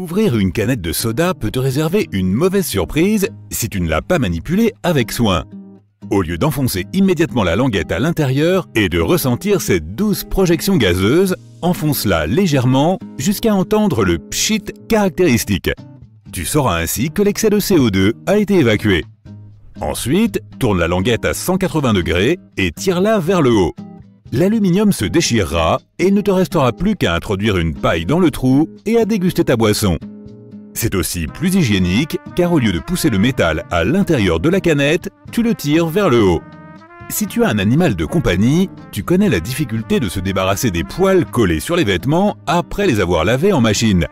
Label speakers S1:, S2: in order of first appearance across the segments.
S1: Ouvrir une canette de soda peut te réserver une mauvaise surprise si tu ne l'as pas manipulée avec soin. Au lieu d'enfoncer immédiatement la languette à l'intérieur et de ressentir cette douce projection gazeuse, enfonce-la légèrement jusqu'à entendre le pchit caractéristique. Tu sauras ainsi que l'excès de CO2 a été évacué. Ensuite, tourne la languette à 180 degrés et tire-la vers le haut. L'aluminium se déchirera et il ne te restera plus qu'à introduire une paille dans le trou et à déguster ta boisson. C'est aussi plus hygiénique car au lieu de pousser le métal à l'intérieur de la canette, tu le tires vers le haut. Si tu as un animal de compagnie, tu connais la difficulté de se débarrasser des poils collés sur les vêtements après les avoir lavés en machine.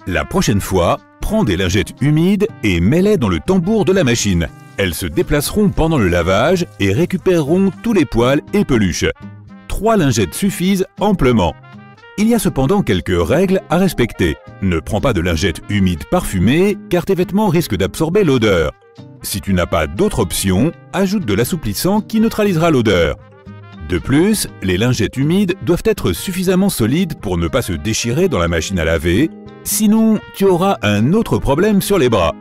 S1: La prochaine fois, prends des lingettes humides et mets-les dans le tambour de la machine. Elles se déplaceront pendant le lavage et récupéreront tous les poils et peluches. 3 lingettes suffisent amplement. Il y a cependant quelques règles à respecter. Ne prends pas de lingettes humides parfumées car tes vêtements risquent d'absorber l'odeur. Si tu n'as pas d'autre option, ajoute de l'assouplissant qui neutralisera l'odeur. De plus, les lingettes humides doivent être suffisamment solides pour ne pas se déchirer dans la machine à laver, sinon tu auras un autre problème sur les bras.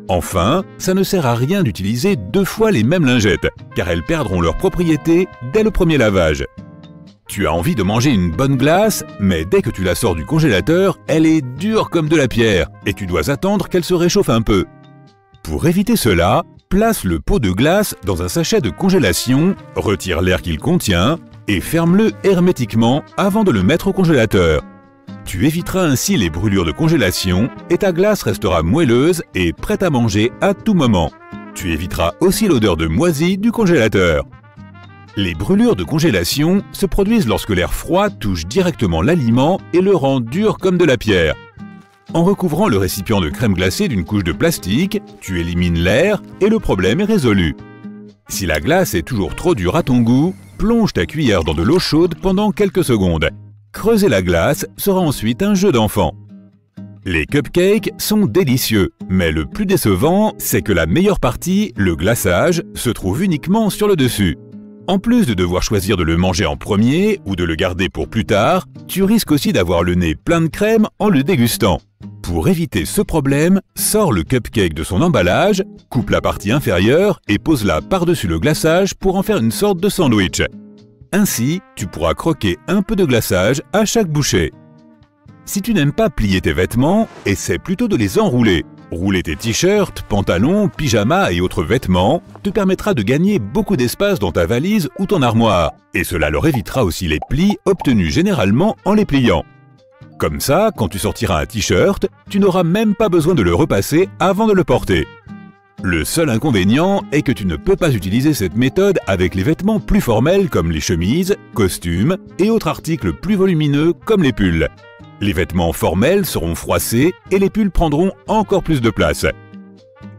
S1: Enfin, ça ne sert à rien d'utiliser 2 fois les mêmes lingettes, car elles perdront leur propriété dès le premier lavage. Tu as envie de manger une bonne glace, mais dès que tu la sors du congélateur, elle est dure comme de la pierre et tu dois attendre qu'elle se réchauffe un peu. Pour éviter cela, place le pot de glace dans un sachet de congélation, retire l'air qu'il contient et ferme-le hermétiquement avant de le mettre au congélateur. Tu éviteras ainsi les brûlures de congélation et ta glace restera moelleuse et prête à manger à tout moment. Tu éviteras aussi l'odeur de moisi du congélateur. Les brûlures de congélation se produisent lorsque l'air froid touche directement l'aliment et le rend dur comme de la pierre. En recouvrant le récipient de crème glacée d'une couche de plastique, tu élimines l'air et le problème est résolu. Si la glace est toujours trop dure à ton goût, plonge ta cuillère dans de l'eau chaude pendant quelques secondes. Creuser la glace sera ensuite un jeu d'enfant. Les cupcakes sont délicieux, mais le plus décevant, c'est que la meilleure partie, le glaçage, se trouve uniquement sur le dessus. En plus de devoir choisir de le manger en premier ou de le garder pour plus tard, tu risques aussi d'avoir le nez plein de crème en le dégustant. Pour éviter ce problème, sors le cupcake de son emballage, coupe la partie inférieure et pose-la par-dessus le glaçage pour en faire une sorte de sandwich. Ainsi, tu pourras croquer un peu de glaçage à chaque bouchée. Si tu n'aimes pas plier tes vêtements, essaie plutôt de les enrouler. Rouler tes t-shirts, pantalons, pyjamas et autres vêtements te permettra de gagner beaucoup d'espace dans ta valise ou ton armoire. Et cela leur évitera aussi les plis obtenus généralement en les pliant. Comme ça, quand tu sortiras un t-shirt, tu n'auras même pas besoin de le repasser avant de le porter. Le seul inconvénient est que tu ne peux pas utiliser cette méthode avec les vêtements plus formels comme les chemises, costumes et autres articles plus volumineux comme les pulls. Les vêtements formels seront froissés et les pulls prendront encore plus de place.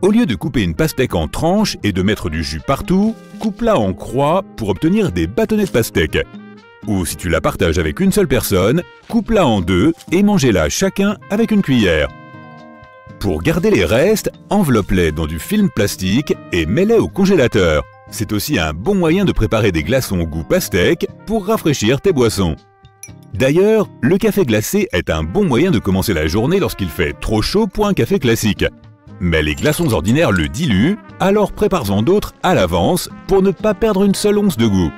S1: Au lieu de couper une pastèque en tranches et de mettre du jus partout, coupe-la en croix pour obtenir des bâtonnets de pastèque. Ou si tu la partages avec une seule personne, coupe-la en 2 et mangez-la chacun avec une cuillère. Pour garder les restes, enveloppe-les dans du film plastique et mets-les au congélateur. C'est aussi un bon moyen de préparer des glaçons goût pastèque pour rafraîchir tes boissons. D'ailleurs, le café glacé est un bon moyen de commencer la journée lorsqu'il fait trop chaud pour un café classique. Mais les glaçons ordinaires le diluent, alors prépare-en d'autres à l'avance pour ne pas perdre une seule once de goût.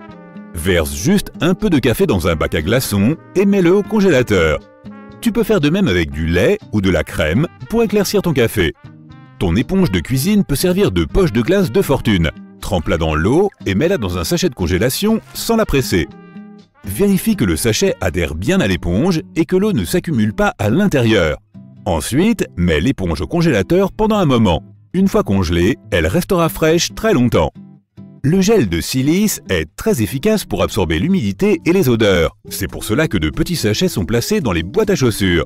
S1: Verse juste un peu de café dans un bac à glaçons et mets-le au congélateur. Tu peux faire de même avec du lait ou de la crème pour éclaircir ton café. Ton éponge de cuisine peut servir de poche de glace de fortune. Trempe-la dans l'eau et mets-la dans un sachet de congélation sans la presser. Vérifie que le sachet adhère bien à l'éponge et que l'eau ne s'accumule pas à l'intérieur. Ensuite, mets l'éponge au congélateur pendant un moment. Une fois congelée, elle restera fraîche très longtemps. Le gel de silice est très efficace pour absorber l'humidité et les odeurs. C'est pour cela que de petits sachets sont placés dans les boîtes à chaussures.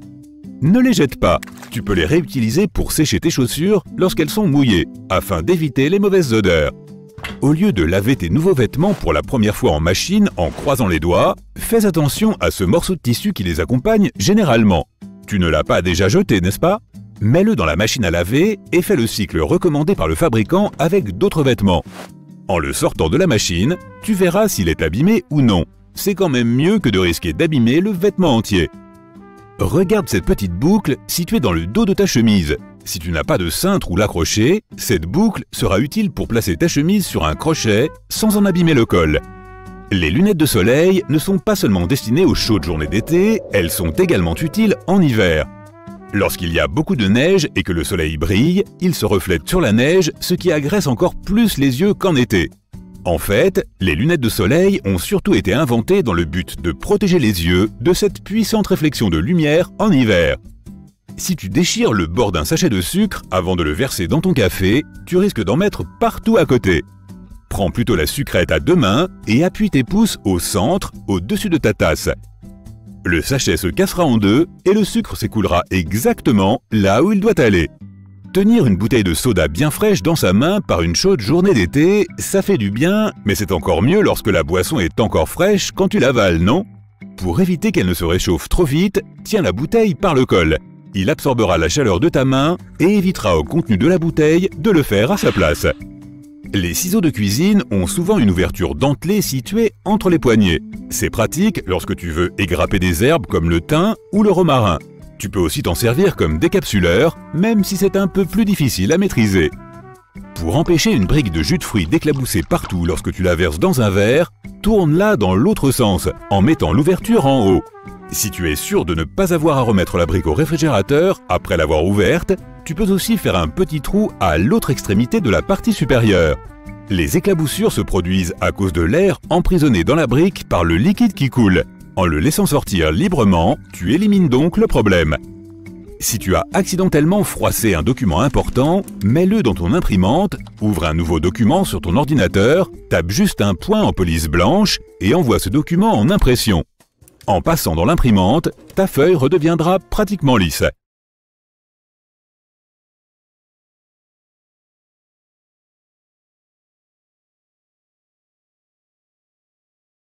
S1: Ne les jette pas, tu peux les réutiliser pour sécher tes chaussures lorsqu'elles sont mouillées, afin d'éviter les mauvaises odeurs. Au lieu de laver tes nouveaux vêtements pour la première fois en machine en croisant les doigts, fais attention à ce morceau de tissu qui les accompagne généralement. Tu ne l'as pas déjà jeté, n'est-ce pas? Mets-le dans la machine à laver et fais le cycle recommandé par le fabricant avec d'autres vêtements. En le sortant de la machine, tu verras s'il est abîmé ou non. C'est quand même mieux que de risquer d'abîmer le vêtement entier. Regarde cette petite boucle située dans le dos de ta chemise. Si tu n'as pas de cintre où l'accrocher, cette boucle sera utile pour placer ta chemise sur un crochet sans en abîmer le col. Les lunettes de soleil ne sont pas seulement destinées aux chaudes journées d'été, elles sont également utiles en hiver. Lorsqu'il y a beaucoup de neige et que le soleil brille, il se reflète sur la neige, ce qui agresse encore plus les yeux qu'en été. En fait, les lunettes de soleil ont surtout été inventées dans le but de protéger les yeux de cette puissante réflexion de lumière en hiver. Si tu déchires le bord d'un sachet de sucre avant de le verser dans ton café, tu risques d'en mettre partout à côté. Prends plutôt la sucrète à deux mains et appuie tes pouces au centre, au-dessus de ta tasse. Le sachet se cassera en deux et le sucre s'écoulera exactement là où il doit aller. Tenir une bouteille de soda bien fraîche dans sa main par une chaude journée d'été, ça fait du bien, mais c'est encore mieux lorsque la boisson est encore fraîche quand tu l'avales, non? Pour éviter qu'elle ne se réchauffe trop vite, tiens la bouteille par le col. Il absorbera la chaleur de ta main et évitera au contenu de la bouteille de le faire à sa place. Les ciseaux de cuisine ont souvent une ouverture dentelée située entre les poignets. C'est pratique lorsque tu veux égrapper des herbes comme le thym ou le romarin. Tu peux aussi t'en servir comme décapsuleur, même si c'est un peu plus difficile à maîtriser. Pour empêcher une brique de jus de fruits d'éclabousser partout lorsque tu la verses dans un verre, tourne-la dans l'autre sens, en mettant l'ouverture en haut. Si tu es sûr de ne pas avoir à remettre la brique au réfrigérateur après l'avoir ouverte, tu peux aussi faire un petit trou à l'autre extrémité de la partie supérieure. Les éclaboussures se produisent à cause de l'air emprisonné dans la brique par le liquide qui coule. En le laissant sortir librement, tu élimines donc le problème. Si tu as accidentellement froissé un document important, mets-le dans ton imprimante, ouvre un nouveau document sur ton ordinateur, tape juste un point en police blanche et envoie ce document en impression. En passant dans l'imprimante, ta feuille redeviendra pratiquement lisse.